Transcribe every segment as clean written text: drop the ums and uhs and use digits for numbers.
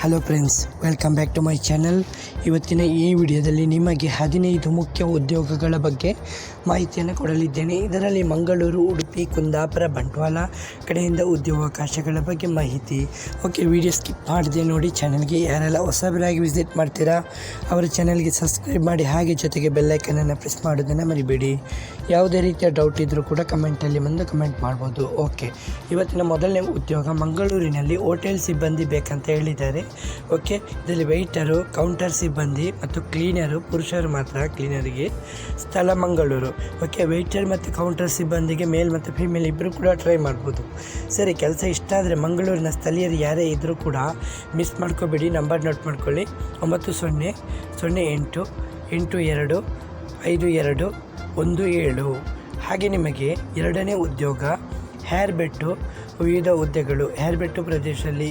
Hello friends, welcome back to my channel. ಇವತ್ತಿನ ಈ ವಿಡಿಯೋದಲ್ಲಿ ನಿಮಗೆ 15 ಮುಖ್ಯ ಉದ್ಯೋಗಗಳ ಬಗ್ಗೆ ಮಾಹಿತಿಯನ್ನು ಕೊಡಲಿದ್ದೇನೆ. ಇದರಲ್ಲಿ ಮಂಗಳೂರು, ಉಡುಪಿ, ಕುಂದಾಪುರ, ಬಂಟ್ವಾಳ ಕಡೆಯಿಂದ ಉದ್ಯೋಗಾವಕಾಶಗಳ ಬಗ್ಗೆ ಮಾಹಿತಿ. ಓಕೆ, ವಿಡಿಯೋ ಸ್ಕಿಪ್ ಮಾಡದೆ ನೋಡಿ. ಚಾನಲ್ಗೆ ಯಾರೆಲ್ಲ ಹೊಸಬರಾಗಿ ವಿಸಿಟ್ ಮಾಡ್ತೀರಾ ಅವರ ಚಾನಲ್ಗೆ ಸಬ್ಸ್ಕ್ರೈಬ್ ಮಾಡಿ, ಹಾಗೆ ಜೊತೆಗೆ ಬೆಲ್ಲೈಕನನ್ನು ಪ್ರೆಸ್ ಮಾಡೋದನ್ನು ಮರಿಬೇಡಿ. ಯಾವುದೇ ರೀತಿಯ ಡೌಟ್ ಇದ್ದರೂ ಕೂಡ ಕಮೆಂಟಲ್ಲಿ ಬಂದು ಕಮೆಂಟ್ ಮಾಡ್ಬೋದು. ಓಕೆ, ಇವತ್ತಿನ ಮೊದಲನೇ ಉದ್ಯೋಗ ಮಂಗಳೂರಿನಲ್ಲಿ ಹೋಟೆಲ್ ಸಿಬ್ಬಂದಿ ಬೇಕಂತ ಹೇಳಿದ್ದಾರೆ. ಓಕೆ, ಇದರಲ್ಲಿ ವೆಯ್ಟರು, ಕೌಂಟರ್ ಸಿಬ್ಬಂದಿ ಮತ್ತು ಕ್ಲೀನರು, ಪುರುಷರು ಮಾತ್ರ ಕ್ಲೀನರಿಗೆ. ಸ್ಥಳ ಮಂಗಳೂರು. ಓಕೆ, ವೆಯ್ಟರ್ ಮತ್ತು ಕೌಂಟರ್ ಸಿಬ್ಬಂದಿಗೆ ಮೇಲ್ ಮತ್ತು ಫಿಮೇಲ್ ಇಬ್ಬರು ಕೂಡ ಟ್ರೈ ಮಾಡ್ಬೋದು. ಸರಿ, ಕೆಲಸ ಇಷ್ಟ ಆದರೆ ಮಂಗಳೂರಿನ ಸ್ಥಳೀಯರು ಯಾರೇ ಇದ್ದರೂ ಕೂಡ ಮಿಸ್ ಮಾಡ್ಕೋಬೇಡಿ. ನಂಬರ್ ನೋಟ್ ಮಾಡ್ಕೊಳ್ಳಿ: 9008825217. ಹಾಗೆ ನಿಮಗೆ ಎರಡನೇ ಉದ್ಯೋಗ ಹೇರ್ಬೆಟ್ಟು. ವಿವಿಧ ಹುದ್ದೆಗಳು ಹೇರ್ಬೆಟ್ಟು ಪ್ರದೇಶದಲ್ಲಿ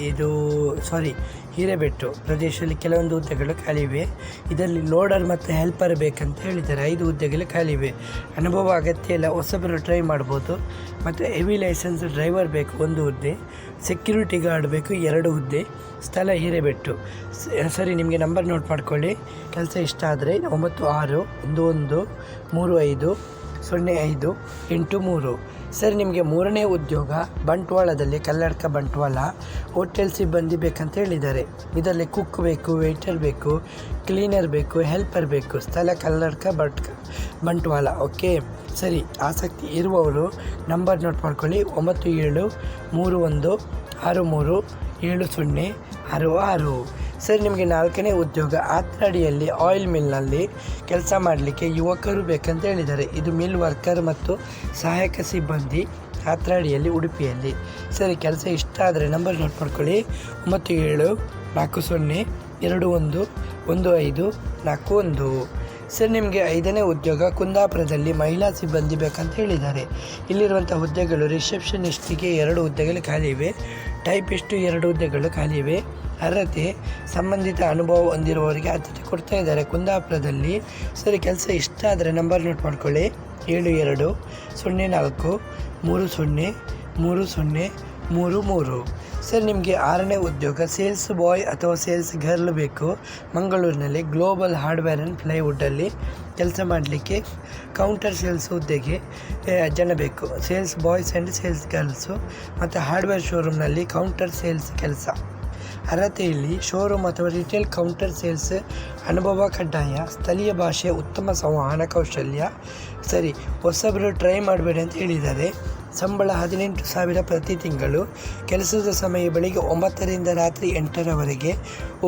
ಹಿರೇಬೆಟ್ಟು ಪ್ರದೇಶದಲ್ಲಿ ಕೆಲವೊಂದು ಹುದ್ದೆಗಳು ಖಾಲಿವೆ. ಇದರಲ್ಲಿ ಲೋಡರ್ ಮತ್ತು ಹೆಲ್ಪರ್ ಬೇಕಂತ ಹೇಳಿದ್ದಾರೆ. 5 ಹುದ್ದೆಗಳು ಖಾಲಿವೆ. ಅನುಭವ ಅಗತ್ಯ ಇಲ್ಲ, ಹೊಸಬರು ಟ್ರೈ ಮಾಡ್ಬೋದು. ಮತ್ತು ಹೆವಿ ಲೈಸೆನ್ಸ್ ಡ್ರೈವರ್ ಬೇಕು 1 ಹುದ್ದೆ. ಸೆಕ್ಯೂರಿಟಿ ಗಾರ್ಡ್ ಬೇಕು 2 ಹುದ್ದೆ. ಸ್ಥಳ ಹಿರೇಬೆಟ್ಟು. ಸರಿ, ನಿಮಗೆ ನಂಬರ್ ನೋಟ್ ಮಾಡ್ಕೊಳ್ಳಿ. ಕೆಲಸ ಇಷ್ಟ ಆದರೆ 9611350583. ಸರಿ, ನಿಮಗೆ ಮೂರನೇ ಉದ್ಯೋಗ ಬಂಟ್ವಾಳದಲ್ಲಿ ಕಲ್ಲಡ್ಕ ಬಂಟ್ವಾಳ ಹೋಟೆಲ್ ಸಿಬ್ಬಂದಿ ಬೇಕಂತ ಹೇಳಿದ್ದಾರೆ. ಇದರಲ್ಲಿ ಕುಕ್ ಬೇಕು, ವೆಯ್ಟರ್ ಬೇಕು, ಕ್ಲೀನರ್ ಬೇಕು, ಹೆಲ್ಪರ್ ಬೇಕು. ಸ್ಥಳ ಕಲ್ಲಡ್ಕ ಬಂಟ್ವಾಳ. ಓಕೆ, ಸರಿ, ಆಸಕ್ತಿ ಇರುವವರು ನಂಬರ್ ನೋಟ್ ಮಾಡ್ಕೊಳ್ಳಿ: 9731637066. ಸರಿ, ನಿಮಗೆ ನಾಲ್ಕನೇ ಉದ್ಯೋಗ ಆತ್ರಾಡಿಯಲ್ಲಿ ಆಯಿಲ್ ಮಿಲ್ನಲ್ಲಿ ಕೆಲಸ ಮಾಡಲಿಕ್ಕೆ ಯುವಕರು ಬೇಕಂತ ಹೇಳಿದ್ದಾರೆ. ಇದು ಮಿಲ್ ವರ್ಕರ್ ಮತ್ತು ಸಹಾಯಕ ಸಿಬ್ಬಂದಿ, ಆತ್ರಾಡಿಯಲ್ಲಿ, ಉಡುಪಿಯಲ್ಲಿ. ಸರಿ, ಕೆಲಸ ಇಷ್ಟ ಆದರೆ ನಂಬರ್ ನೋಟ್ ಮಾಡ್ಕೊಳ್ಳಿ: 9740211541. ಸರ್, ನಿಮಗೆ 5ನೇ ಉದ್ಯೋಗ ಕುಂದಾಪುರದಲ್ಲಿ ಮಹಿಳಾ ಸಿಬ್ಬಂದಿ ಬೇಕಂತ ಹೇಳಿದ್ದಾರೆ. ಇಲ್ಲಿರುವಂಥ ಹುದ್ದೆಗಳು ರಿಸೆಪ್ಷನಿಸ್ಟಿಗೆ 2 ಹುದ್ದೆಗಳು ಖಾಲಿವೆ. ಟೈಪಿಸ್ಟು 2 ಹುದ್ದೆಗಳು ಖಾಲಿವೆ. ಅರ್ಹತೆ ಸಂಬಂಧಿತ ಅನುಭವ ಹೊಂದಿರುವವರಿಗೆ ಆದ್ಯತೆ ಕೊಡ್ತಾ ಇದ್ದಾರೆ ಕುಂದಾಪುರದಲ್ಲಿ. ಸರಿ, ಕೆಲಸ ಇಷ್ಟ ಆದರೆ ನಂಬರ್ ನೋಟ್ ಮಾಡ್ಕೊಳ್ಳಿ: 7204030333. ಸರ್, ನಿಮಗೆ 6ನೇ ಉದ್ಯೋಗ ಸೇಲ್ಸ್ ಬಾಯ್ ಅಥವಾ ಸೇಲ್ಸ್ ಗರ್ಲ್ ಬೇಕು. ಮಂಗಳೂರಿನಲ್ಲಿ ಗ್ಲೋಬಲ್ ಹಾರ್ಡ್ವೇರ್ ಆ್ಯಂಡ್ ಪ್ಲೈವುಡ್ಡಲ್ಲಿ ಕೆಲಸ ಮಾಡಲಿಕ್ಕೆ ಕೌಂಟರ್ ಸೇಲ್ಸ್ ಹುದ್ದೆಗೆ ಜನ ಬೇಕು. Sales boys and sales girls ಮತ್ತು ಹಾರ್ಡ್ವೇರ್ ಶೋರೂಮ್ನಲ್ಲಿ ಕೌಂಟರ್ ಸೇಲ್ಸ್ ಕೆಲಸ. ಅರ್ಹತೆಯಲ್ಲಿ ಶೋರೂಮ್ ಅಥವಾ ರಿಟೇಲ್ ಕೌಂಟರ್ ಸೇಲ್ಸ್ ಅನುಭವ ಕಡ್ಡಾಯ. ಸ್ಥಳೀಯ ಭಾಷೆ, ಉತ್ತಮ ಸಂವಹನ ಕೌಶಲ್ಯ. ಸರಿ, ಹೊಸಬರು ಟ್ರೈ ಮಾಡಬೇಡಿ ಅಂತ ಹೇಳಿದ್ದಾರೆ. ಸಂಬಳ 18,000 ಪ್ರತಿ ತಿಂಗಳು. ಕೆಲಸದ ಸಮಯ ಬೆಳಿಗ್ಗೆ 9ರಿಂದ ರಾತ್ರಿ 8ರವರೆಗೆ.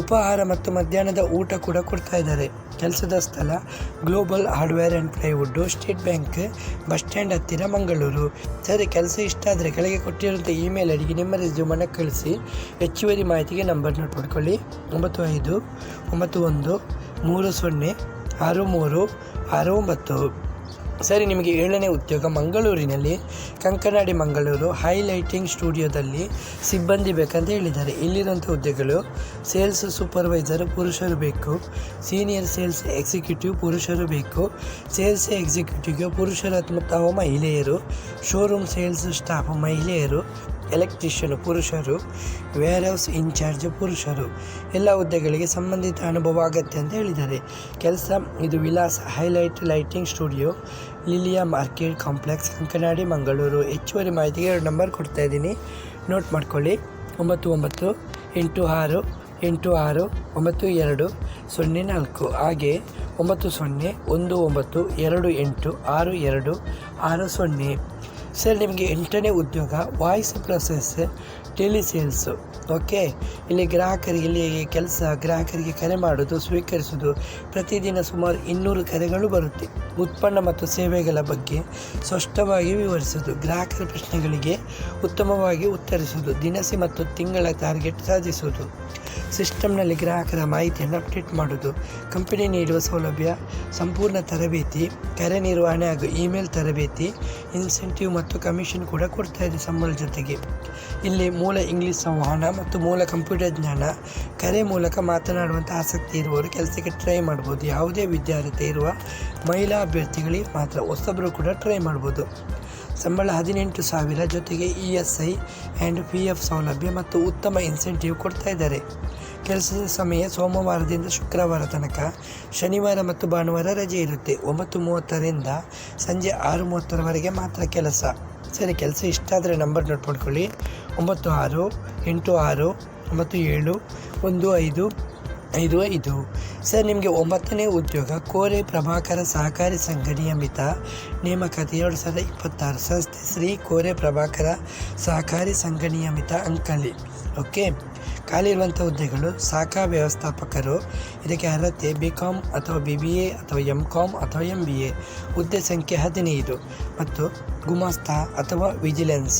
ಉಪಹಾರ ಮತ್ತು ಮಧ್ಯಾಹ್ನದ ಊಟ ಕೂಡ ಕೊಡ್ತಾ ಇದ್ದಾರೆ. ಕೆಲಸದ ಸ್ಥಳ global hardware and plywood, state bank bus stand ಹತ್ತಿರ, ಮಂಗಳೂರು. ಸರಿ, ಕೆಲಸ ಇಷ್ಟ ಆದರೆ ಕೆಳಗೆ ಕೊಟ್ಟಿರುವಂಥ ಇಮೇಲ್ ಐಡಿಗೆ ನಿಮ್ಮ ರೆಸ್ಯೂಮನ್ನು ಕಳಿಸಿ. ಹೆಚ್ಚುವರಿ ಮಾಹಿತಿಗೆ ನಂಬರ್ ನೋಟ್ ಮಾಡ್ಕೊಳ್ಳಿ: 9591306369. ಸರಿ, ನಿಮಗೆ 7ನೇ ಉದ್ಯೋಗ ಮಂಗಳೂರಿನಲ್ಲಿ ಕಂಕನಾಡಿ ಮಂಗಳೂರು ಹೈಲೈಟಿಂಗ್ ಸ್ಟುಡಿಯೋದಲ್ಲಿ ಸಿಬ್ಬಂದಿ ಬೇಕಂತ ಹೇಳಿದ್ದಾರೆ. ಇಲ್ಲಿರುವಂಥ ಹುದ್ದೆಗಳು ಸೇಲ್ಸ್ ಸೂಪರ್ವೈಸರ್ ಪುರುಷರು ಬೇಕು. ಸೀನಿಯರ್ ಸೇಲ್ಸ್ ಎಕ್ಸಿಕ್ಯೂಟಿವ್ ಪುರುಷರು ಬೇಕು. ಸೇಲ್ಸ್ ಎಕ್ಸಿಕ್ಯೂಟಿವ್ಗೆ ಪುರುಷರು ಅಥವಾ ಮಹಿಳೆಯರು. ಶೋರೂಮ್ ಸೇಲ್ಸ್ ಸ್ಟಾಫ್ ಮಹಿಳೆಯರು. ಎಲೆಕ್ಟ್ರಿಷಿಯನ್ ಪುರುಷರು. ವೇರ್ಹೌಸ್ ಇನ್ಚಾರ್ಜ್ ಪುರುಷರು. ಎಲ್ಲ ಹುದ್ದೆಗಳಿಗೆ ಸಂಬಂಧಿತ ಅನುಭವ ಅಗತ್ಯ ಅಂತ ಹೇಳಿದ್ದಾರೆ. ಕೆಲಸ ಇದು Vilas highlight lighting studio, Lilia market complex, Kankanadi, Mangaluru. ಹೆಚ್ಚುವರಿ ಮಾಹಿತಿಗೆ 2 ನಂಬರ್ ಕೊಡ್ತಾ ಇದ್ದೀನಿ, ನೋಟ್ ಮಾಡ್ಕೊಳ್ಳಿ: 9986869204, ಹಾಗೆ 9019286260. ಸರ್, ನಿಮಗೆ 8ನೇ ಉದ್ಯೋಗ ವಾಯ್ಸ್ ಪ್ರೊಸೆಸ್ ಟೆಲಿಸೇಲ್ಸು. ಓಕೆ, ಇಲ್ಲಿ ಗ್ರಾಹಕರಿಗೆ ಕರೆ ಮಾಡೋದು, ಸ್ವೀಕರಿಸೋದು. ಪ್ರತಿದಿನ ಸುಮಾರು 200 ಕರೆಗಳು ಬರುತ್ತೆ. ಉತ್ಪನ್ನ ಮತ್ತು ಸೇವೆಗಳ ಬಗ್ಗೆ ಸ್ಪಷ್ಟವಾಗಿ ವಿವರಿಸೋದು. ಗ್ರಾಹಕರ ಪ್ರಶ್ನೆಗಳಿಗೆ ಉತ್ತಮವಾಗಿ ಉತ್ತರಿಸುವುದು. ದಿನಸಿ ಮತ್ತು ತಿಂಗಳ ಟಾರ್ಗೆಟ್ ಸಾಧಿಸುವುದು. ಸಿಸ್ಟಮ್ನಲ್ಲಿ ಗ್ರಾಹಕರ ಮಾಹಿತಿಯನ್ನು ಅಪ್ಡೇಟ್ ಮಾಡೋದು. ಕಂಪನಿ ನೀಡುವ ಸೌಲಭ್ಯ: ಸಂಪೂರ್ಣ ತರಬೇತಿ, ಕರೆ ನಿರ್ವಹಣೆ ಹಾಗೂ ಇಮೇಲ್ ತರಬೇತಿ, ಇನ್ಸೆಂಟಿವ್ ಮತ್ತು ಕಮಿಷನ್ ಕೂಡ ಕೊಡ್ತಾ ಇದೆ ಸಂಬಳ ಜೊತೆಗೆ. ಇಲ್ಲಿ ಮೂಲ ಇಂಗ್ಲೀಷ್ ಸಂವಹನ ಮತ್ತು ಮೂಲ ಕಂಪ್ಯೂಟರ್ ಜ್ಞಾನ. ಕರೆ ಮೂಲಕ ಮಾತನಾಡುವಂಥ ಆಸಕ್ತಿ ಇರುವವರು ಕೆಲಸಕ್ಕೆ ಟ್ರೈ ಮಾಡ್ಬೋದು. ಯಾವುದೇ ವಿದ್ಯಾರ್ಥಿ ಇರುವ ಮಹಿಳಾ ಅಭ್ಯರ್ಥಿಗಳಿಗೆ ಮಾತ್ರ, ಹೊಸಬರು ಕೂಡ ಟ್ರೈ ಮಾಡ್ಬೋದು. ಸಂಬಳ 18,000 ಜೊತೆಗೆ ESI ಆ್ಯಂಡ್ PF ಸೌಲಭ್ಯ ಮತ್ತು ಉತ್ತಮ ಇನ್ಸೆಂಟಿವ್ ಕೊಡ್ತಾ ಇದ್ದಾರೆ. ಕೆಲಸದ ಸಮಯ ಸೋಮವಾರದಿಂದ ಶುಕ್ರವಾರ ತನಕ. ಶನಿವಾರ ಮತ್ತು ಭಾನುವಾರ ರಜೆ ಇರುತ್ತೆ. 9:30ರಿಂದ ಸಂಜೆ 6:30ರವರೆಗೆ ಮಾತ್ರ ಕೆಲಸ. ಸರಿ, ಕೆಲಸ ಇಷ್ಟ ಆದರೆ ನಂಬರ್ ನೋಟ್ ಮಾಡ್ಕೊಳ್ಳಿ. 9686971555. ಸರ್, ನಿಮಗೆ 9ನೇ ಉದ್ಯೋಗ ಕೋರೆ ಪ್ರಭಾಕರ ಸಹಕಾರಿ ಸಂಘ ನಿಯಮಿತ ನೇಮಕಾತಿ 2026. ಸಂಸ್ಥೆ ಶ್ರೀ ಕೋರೆ ಪ್ರಭಾಕರ ಸಹಕಾರಿ ಸಂಘ ನಿಯಮಿತ ಅಂಕಲಿ. ಓಕೆ, ಖಾಲಿ ಇರುವಂಥ ಹುದ್ದೆಗಳು ಶಾಖಾ ವ್ಯವಸ್ಥಾಪಕರು. ಇದಕ್ಕೆ ಅರ್ಹತೆ BCom ಅಥವಾ BBA ಅಥವಾ MCom ಅಥವಾ MBA. ಹುದ್ದೆ ಸಂಖ್ಯೆ 15. ಮತ್ತು ಗುಮಾಸ್ತಾ ಅಥವಾ ವಿಜಿಲೆನ್ಸ್.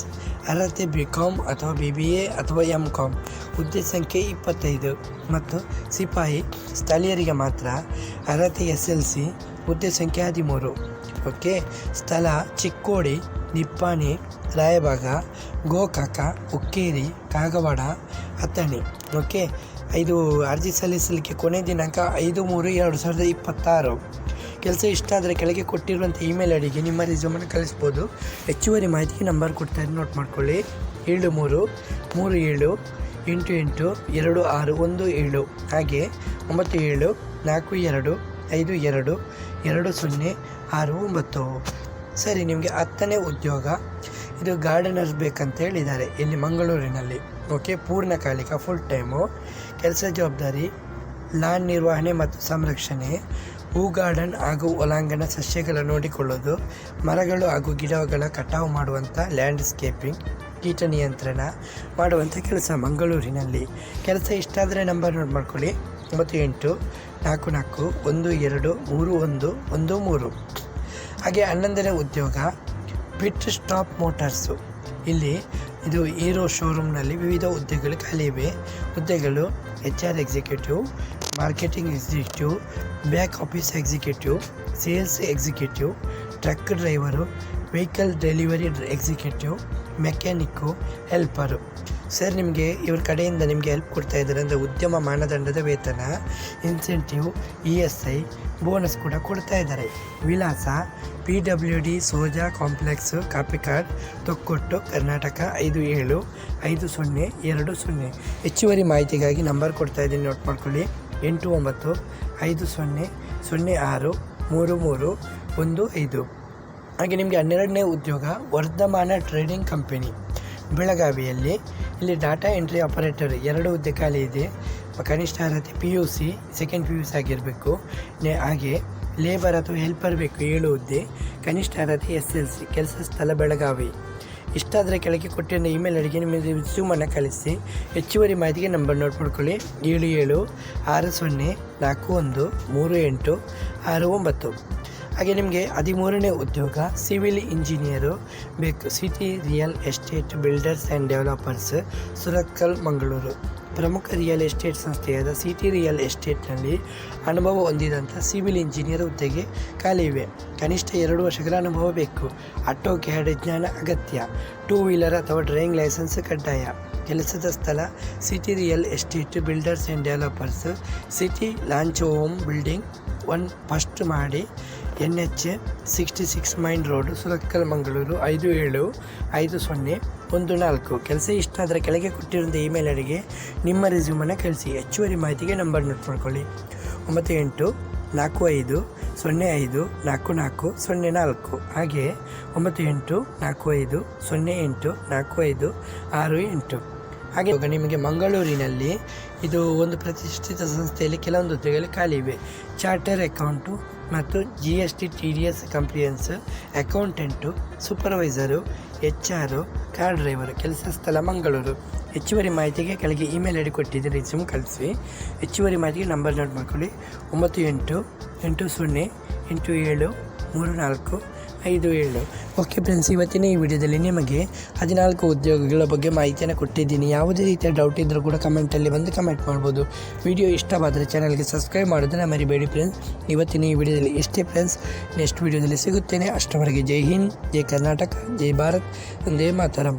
ಅರ್ಹತೆ BCom ಅಥವಾ BBA ಅಥವಾ MCom. ಹುದ್ದೆ ಸಂಖ್ಯೆ 25. ಮತ್ತು ಸಿಪಾಯಿ ಸ್ಥಳೀಯರಿಗೆ ಮಾತ್ರ. ಅರ್ಹತೆ SLC. ಹುದ್ದೆ ಸಂಖ್ಯೆ 13. ಓಕೆ, ಸ್ಥಳ ಚಿಕ್ಕೋಡಿ, ನಿಪ್ಪಾಣಿ, ರಾಯಬಾಗ, ಗೋಕಾಕ, ಹುಕ್ಕೇರಿ, ಕಾಗವಾಡ, ಅಥಣಿ. ಓಕೆ, ಇದು ಅರ್ಜಿ ಸಲ್ಲಿಸಲಿಕ್ಕೆ ಕೊನೆ ದಿನಾಂಕ 5/3/2026. ಕೆಲಸ ಇಷ್ಟ ಆದರೆ ಕೆಳಗೆ ಕೊಟ್ಟಿರುವಂಥ ಇಮೇಲ್ ಐಡಿಗೆ ನಿಮ್ಮ ರೆಸ್ಯೂಮನ್ನು ಕಳಿಸ್ಬೋದು. ಹೆಚ್ಚುವರಿ ಮಾಹಿತಿಗೆ ನಂಬರ್ ಕೊಡ್ತಾರೆ, ನೋಟ್ ಮಾಡ್ಕೊಳ್ಳಿ. 7334882617. ಹಾಗೆ 9742522069. ಸರಿ, ನಿಮಗೆ 10ನೇ ಉದ್ಯೋಗ ಇದು ಗಾರ್ಡನರ್ಸ್ ಬೇಕಂತ ಹೇಳಿದ್ದಾರೆ ಇಲ್ಲಿ ಮಂಗಳೂರಿನಲ್ಲಿ. ಓಕೆ, ಪೂರ್ಣಕಾಲಿಕ ಫುಲ್ ಟೈಮು. ಕೆಲಸ ಜವಾಬ್ದಾರಿ ಲಾನ್ ನಿರ್ವಹಣೆ ಮತ್ತು ಸಂರಕ್ಷಣೆ, ಹೂ ಗಾರ್ಡನ್ ಹಾಗೂ ಒಳಾಂಗಣ ಸಸ್ಯಗಳ ನೋಡಿಕೊಳ್ಳೋದು, ಮರಗಳು ಹಾಗೂ ಗಿಡಗಳ ಕಟಾವು ಮಾಡುವಂಥ ಲ್ಯಾಂಡ್ಸ್ಕೇಪಿಂಗ್, ಕೀಟ ನಿಯಂತ್ರಣ ಮಾಡುವಂಥ ಕೆಲಸ ಮಂಗಳೂರಿನಲ್ಲಿ. ಕೆಲಸ ಇಷ್ಟ ಆದರೆ ನಂಬರ್ ನೋಟ್ ಮಾಡ್ಕೊಳ್ಳಿ. 9844123113. ಹಾಗೆ 11ನೇ ಉದ್ಯೋಗ ಪಿಟ್ ಸ್ಟಾಪ್ ಮೋಟಾರ್ಸು. ಇಲ್ಲಿ ಇದು ಹೀರೋ ಶೋರೂಮ್ನಲ್ಲಿ ವಿವಿಧ ಹುದ್ದೆಗಳು ಖಾಲಿ ಇವೆ. ಹುದ್ದೆಗಳು HR executive, marketing executive, back office executive, sales executive, truck driver, vehicle delivery executive, mechanic, helper. Sir, ನಿಮಗೆ ಇವ್ರ ಕಡೆಯಿಂದ ನಿಮಗೆ ಹೆಲ್ಪ್ ಕೊಡ್ತಾ ಇದ್ದಾರೆ ಅಂದರೆ ಉದ್ಯಮ ಮಾನದಂಡದ ವೇತನ, ಇನ್ಸೆಂಟಿವ್, ESI, ಬೋನಸ್ ಕೂಡ ಕೊಡ್ತಾ ಇದ್ದಾರೆ. ವಿಳಾಸ PWD ಸೋಜಾ ಕಾಂಪ್ಲೆಕ್ಸ್, ಕಾಪಿಕಾಡ್, ತೊಕ್ಕೊಟ್ಟು, ಕರ್ನಾಟಕ 575020. ಹೆಚ್ಚುವರಿ ಮಾಹಿತಿಗಾಗಿ ನಂಬರ್ ಕೊಡ್ತಾ ಇದ್ದೀನಿ, ನೋಟ್ ಮಾಡ್ಕೊಳ್ಳಿ. 8950063315. ಹಾಗೆ ನಿಮಗೆ 12ನೇ ಉದ್ಯೋಗ ವರ್ಧಮಾನ ಟ್ರೇಡಿಂಗ್ ಕಂಪನಿ ಬೆಳಗಾವಿಯಲ್ಲಿ. ಇಲ್ಲಿ ಡಾಟಾ ಎಂಟ್ರಿ ಆಪರೇಟರ್ 2 ಹುದ್ದೆ ಖಾಲಿ ಇದೆ. ಕನಿಷ್ಠ ಅರ್ಹತೆ PUC, ಸೆಕೆಂಡ್ PUC ಆಗಿರಬೇಕು. ಹಾಗೆ ಲೇಬರ್ ಅಥವಾ ಹೆಲ್ಪರ್ ಬೇಕು 7 ಹುದ್ದೆ. ಕನಿಷ್ಠ ಅರ್ಹತೆ SLC. ಕೆಲಸ ಸ್ಥಳ ಬೆಳಗಾವಿ. ಇಷ್ಟ ಆದರೆ ಕೆಳಗೆ ಕೊಟ್ಟಿರೋ ಇಮೇಲ್ ಐಡಿಗೆ ನಿಮ್ಮ ರೆಸ್ಯೂಮನ್ನು ಕಳಿಸಿ. ಹೆಚ್ಚುವರಿ ಮಾಹಿತಿಗೆ ನಂಬರ್ ನೋಟ್ ಮಾಡ್ಕೊಳ್ಳಿ. 7760413869. ಹಾಗೆ ನಿಮಗೆ 13ನೇ ಉದ್ಯೋಗ ಸಿವಿಲ್ ಇಂಜಿನಿಯರು ಬೇಕು. City real estate builders and developers, Surathkal, Mangaluru. ಪ್ರಮುಖ ರಿಯಲ್ ಎಸ್ಟೇಟ್ ಸಂಸ್ಥೆಯಾದ ಸಿಟಿ ರಿಯಲ್ ಎಸ್ಟೇಟ್ನಲ್ಲಿ ಅನುಭವ ಹೊಂದಿದಂಥ ಸಿವಿಲ್ ಇಂಜಿನಿಯರ್ ಹುದ್ದೆಗೆ ಖಾಲಿ ಇವೆ. ಕನಿಷ್ಠ 2 ವರ್ಷಗಳ ಅನುಭವ ಬೇಕು. ಆಟೋ ಕ್ಯಾಡ್ ಜ್ಞಾನ ಅಗತ್ಯ. 2 ವೀಲರ್ ಅಥವಾ ಡ್ರೈವಿಂಗ್ ಲೈಸೆನ್ಸ್ ಕಡ್ಡಾಯ. ಕೆಲಸದ ಸ್ಥಳ city real estate builders and developers, city launch home building 1 first ಮಾಡಿ, NH 66 main road, Surathkal, Mangaluru 575014. ಕೆಲಸ ಇಷ್ಟ ಆದರೆ ಕೆಳಗೆ ಕೊಟ್ಟಿರುವಂಥ ಇಮೇಲ್ ಐಡಿಗೆ ನಿಮ್ಮ ರೆಸ್ಯೂಮನ್ನು ಕಳಿಸಿ. ಹೆಚ್ಚುವರಿ ಮಾಹಿತಿಗೆ ನಂಬರ್ ನೋಟ್ ಮಾಡ್ಕೊಳ್ಳಿ. 9845054404. ಹಾಗೆ 9845084568. ಹಾಗೆ ನಿಮಗೆ ಮಂಗಳೂರಿನಲ್ಲಿ ಇದು ಒಂದು ಪ್ರತಿಷ್ಠಿತ ಸಂಸ್ಥೆಯಲ್ಲಿ ಕೆಲವೊಂದು ಹುದ್ದೆಗಳು ಖಾಲಿ ಇವೆ. ಚಾರ್ಟರ್ ಅಕೌಂಟು ಮತ್ತು GST TDS compliance, accountant, supervisor, HR, car driver. ಕೆಲಸ ಸ್ಥಳ ಮಂಗಳೂರು. ಹೆಚ್ಚುವರಿ ಮಾಹಿತಿಗೆ ಕೆಳಗೆ ಇಮೇಲ್ ಐಡಿ ಕೊಟ್ಟಿದ್ದರೆ ರೆಸ್ಯೂಮ್ ಕಳಿಸಿ. ಹೆಚ್ಚುವರಿ ಮಾಹಿತಿಗೆ ನಂಬರ್ ನೋಟ್ ಮಾಡ್ಕೊಳ್ಳಿ. 9880873457. ಓಕೆ ಫ್ರೆಂಡ್ಸ್, ಇವತ್ತಿನ ಈ ವಿಡಿಯೋದಲ್ಲಿ ನಿಮಗೆ 14 ಉದ್ಯೋಗಗಳ ಬಗ್ಗೆ ಮಾಹಿತಿಯನ್ನು ಕೊಟ್ಟಿದ್ದೀನಿ. ಯಾವುದೇ ರೀತಿಯ ಡೌಟ್ ಇದ್ದರೂ ಕೂಡ ಕಮೆಂಟಲ್ಲಿ ಬಂದು ಕಮೆಂಟ್ ಮಾಡ್ಬೋದು. ವಿಡಿಯೋ ಇಷ್ಟವಾದರೆ ಚಾನಲ್ಗೆ ಸಬ್ಸ್ಕ್ರೈಬ್ ಮಾಡೋದನ್ನು ಮರಿಬೇಡಿ ಫ್ರೆಂಡ್ಸ್. ಇವತ್ತಿನ ಈ ವಿಡಿಯೋದಲ್ಲಿ ಇಷ್ಟೇ ಫ್ರೆಂಡ್ಸ್. ನೆಕ್ಸ್ಟ್ ವಿಡಿಯೋದಲ್ಲಿ ಸಿಗುತ್ತೇನೆ. ಅಷ್ಟರವರೆಗೆ ಜೈ ಹಿಂದ್, ಜೈ ಕರ್ನಾಟಕ, ಜೈ ಭಾರತ್, ವಂದೇ ಮಾತರಂ.